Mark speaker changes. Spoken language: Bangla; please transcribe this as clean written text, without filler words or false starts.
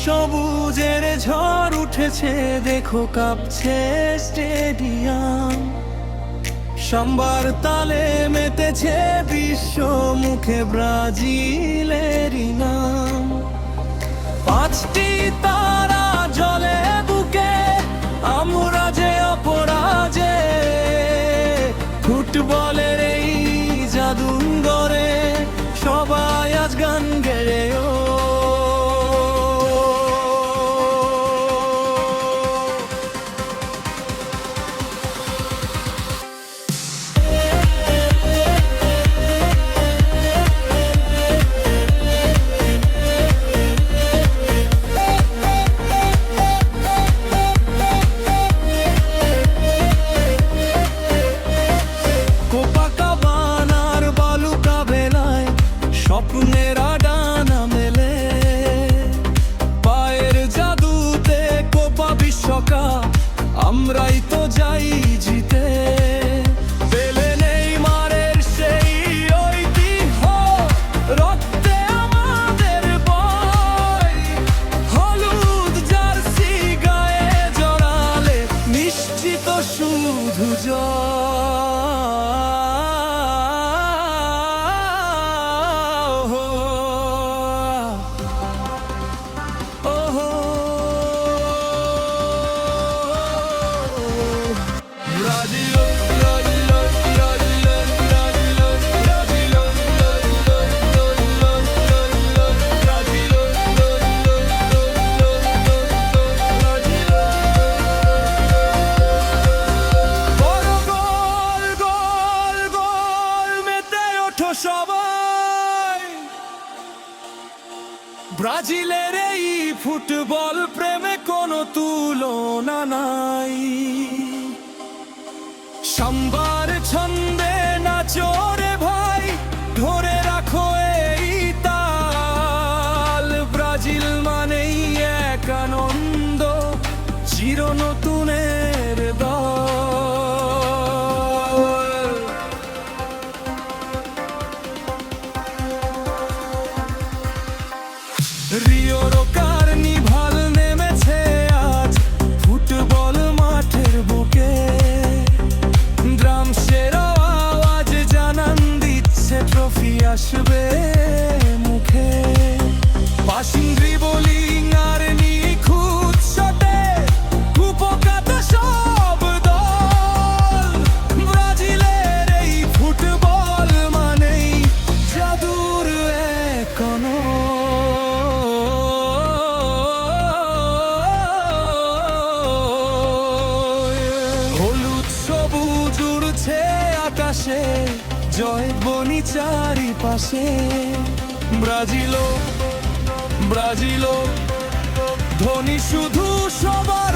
Speaker 1: সবুজের ঝড় উঠেছে, দেখো কাঁপছে স্টেডিয়াম। সাম্বার তালে মেতেছে বিশ্ব, মুখে ব্রাজিলেরই নাম। পাঁচটি তারা জ্বলে বুকে, আমরা যে অপরাজে। ফুটবলের এই জাদুঘরে সবাই আজ গান গেয়ে স্বপ্নেরা ডানা মেলে। পায়ের জাদুতে কোপা বিশ্বকাপ আমরাই তো যাই জিতে। পেলে নেইমারের সেই ঐতিহ্য, রক্তে আমাদের বয়। হলুদ জার্সি গায়ে জড়ালে নিশ্চিত শুধু জয়। সবাই ব্রাজিলের এই ফুটবল প্রেমে কোনো তুলনা নাই। সাম্বার ছন্দে নাচো রে ভাই, ধরে রাখো এই তাল। ব্রাজিল মানেই এক আনন্দ, চির নতুনের দল। রিওর কার্নিভাল নেমেছে আজ ফুটবল মাঠের বুকে। ড্রামসের আওয়াজ জানান দিচ্ছে ট্রফি আসবে মুখে। পাসিং, ড্রিবলিং আর নিখুঁত শটে কুপোকাত সব দল। ব্রাজিলের এই ফুটবল মানেই জাদুর এক আকাশে, জয় বনি চারিপাশে। ব্রাজিলো ব্রাজিলো ধ্বনি শুধু সবার